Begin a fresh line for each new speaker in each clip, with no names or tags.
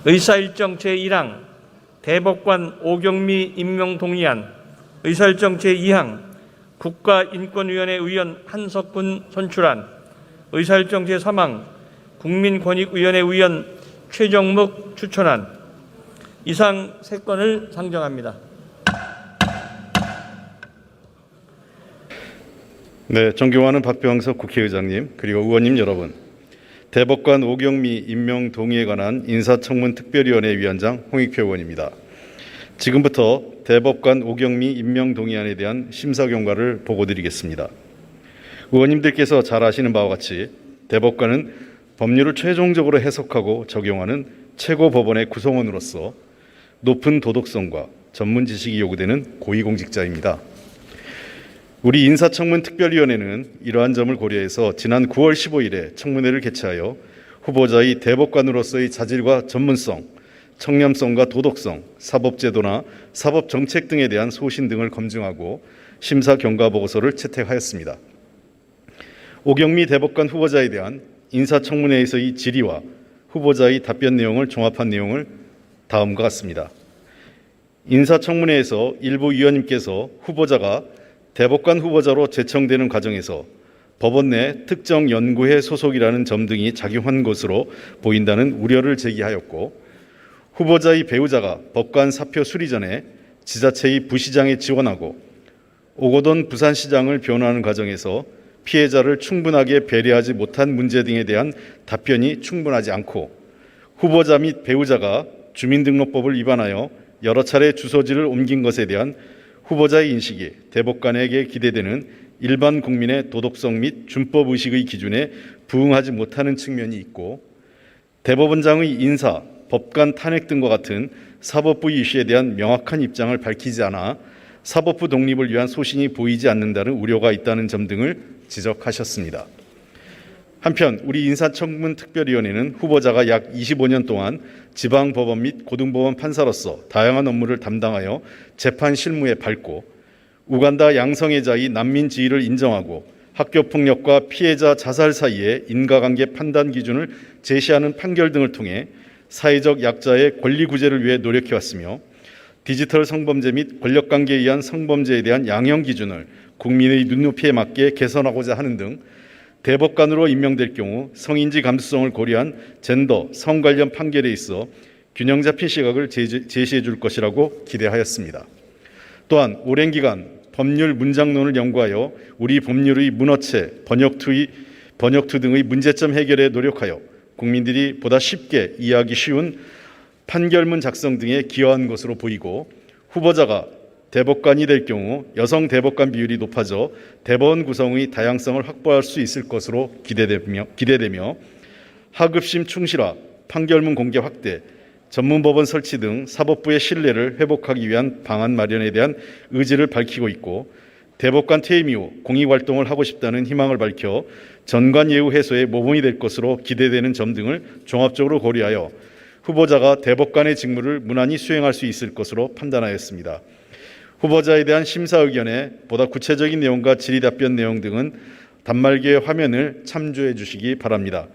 의사일정 제1항 대법관 오경미 임명 동의안, 의사일정 제2항 국가인권위원회 의원 한석훈 선출안, 의사일정 제3항 국민권익위원회 의원 최정묵 추천안, 이상 3건을 상정합니다.
네, 존경하는 박병석 국회의장님, 그리고 의원님 여러분, 대법관 오경미 임명 동의에 관한 인사청문 특별위원회 위원장 홍익표 의원입니다. 지금부터 대법관 오경미 임명 동의안에 대한 심사 경과를 보고드리겠습니다. 의원님들께서 잘 아시는 바와 같이 대법관은 법률을 최종적으로 해석하고 적용하는 최고법원의 구성원으로서 높은 도덕성과 전문 지식이 요구되는 고위공직자입니다. 우리 인사청문 특별위원회는 이러한 점을 고려해서 지난 9월 15일에 청문회를 개최하여 후보자의 대법관으로서의 자질과 전문성, 청렴성과 도덕성, 사법제도나 사법정책 등에 대한 소신 등을 검증하고 심사 경과 보고서를 채택하였습니다. 오경미 대법관 후보자에 대한 인사청문회에서의 질의와 후보자의 답변 내용을 종합한 내용을 다음과 같습니다. 인사청문회에서 일부 위원님께서 후보자가 대법관 후보자로 제청되는 과정에서 법원 내 특정 연구회 소속이라는 점 등이 작용한 것으로 보인다는 우려를 제기하였고, 후보자의 배우자가 법관 사표 수리 전에 지자체의 부시장에 지원하고 오거돈 부산시장을 변호하는 과정에서 피해자를 충분하게 배려하지 못한 문제 등에 대한 답변이 충분하지 않고, 후보자 및 배우자가 주민등록법을 위반하여 여러 차례 주소지를 옮긴 것에 대한 후보자의 인식이 대법관에게 기대되는 일반 국민의 도덕성 및 준법의식의 기준에 부응하지 못하는 측면이 있고, 대법원장의 인사, 법관 탄핵 등과 같은 사법부 이슈에 대한 명확한 입장을 밝히지 않아 사법부 독립을 위한 소신이 보이지 않는다는 우려가 있다는 점 등을 지적하셨습니다. 한편 우리 인사청문 특별위원회는 후보자가 약 25년 동안 지방법원 및 고등법원 판사로서 다양한 업무를 담당하여 재판 실무에 밝고, 우간다 양성애자의 난민 지위를 인정하고 학교폭력과 피해자 자살 사이의 인과관계 판단 기준을 제시하는 판결 등을 통해 사회적 약자의 권리 구제를 위해 노력해왔으며, 디지털 성범죄 및 권력관계에 의한 성범죄에 대한 양형 기준을 국민의 눈높이에 맞게 개선하고자 하는 등 대법관으로 임명될 경우 성인지 감수성을 고려한 젠더, 성 관련 판결에 있어 균형 잡힌 시각을 제시해 줄 것이라고 기대하였습니다. 또한 오랜 기간 법률 문장론을 연구하여 우리 법률의 문어체, 번역투 등의 문제점 해결에 노력하여 국민들이 보다 쉽게 이해하기 쉬운 판결문 작성 등에 기여한 것으로 보이고, 후보자가 대법관이 될 경우 여성 대법관 비율이 높아져 대법원 구성의 다양성을 확보할 수 있을 것으로 기대되며 하급심 충실화, 판결문 공개 확대, 전문법원 설치 등 사법부의 신뢰를 회복하기 위한 방안 마련에 대한 의지를 밝히고 있고, 대법관 퇴임 이후 공익활동을 하고 싶다는 희망을 밝혀 전관예우 해소에 모범이 될 것으로 기대되는 점 등을 종합적으로 고려하여 후보자가 대법관의 직무를 무난히 수행할 수 있을 것으로 판단하였습니다. 후보자에 대한 심사 의견에 보다 구체적인 내용과 질의 답변 내용 등은 단말기의 화면을 참조해 주시기 바랍니다.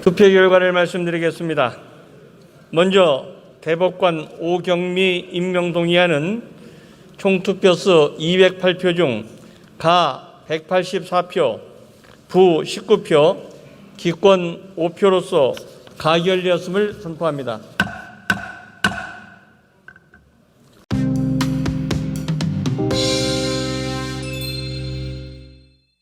투표 결과를 말씀드리겠습니다. 먼저 대법관 오경미 임명 동의안은 총 투표수 208표 중 가 184표, 부 19표, 기권 5표로서 가결되었음을 선포합니다.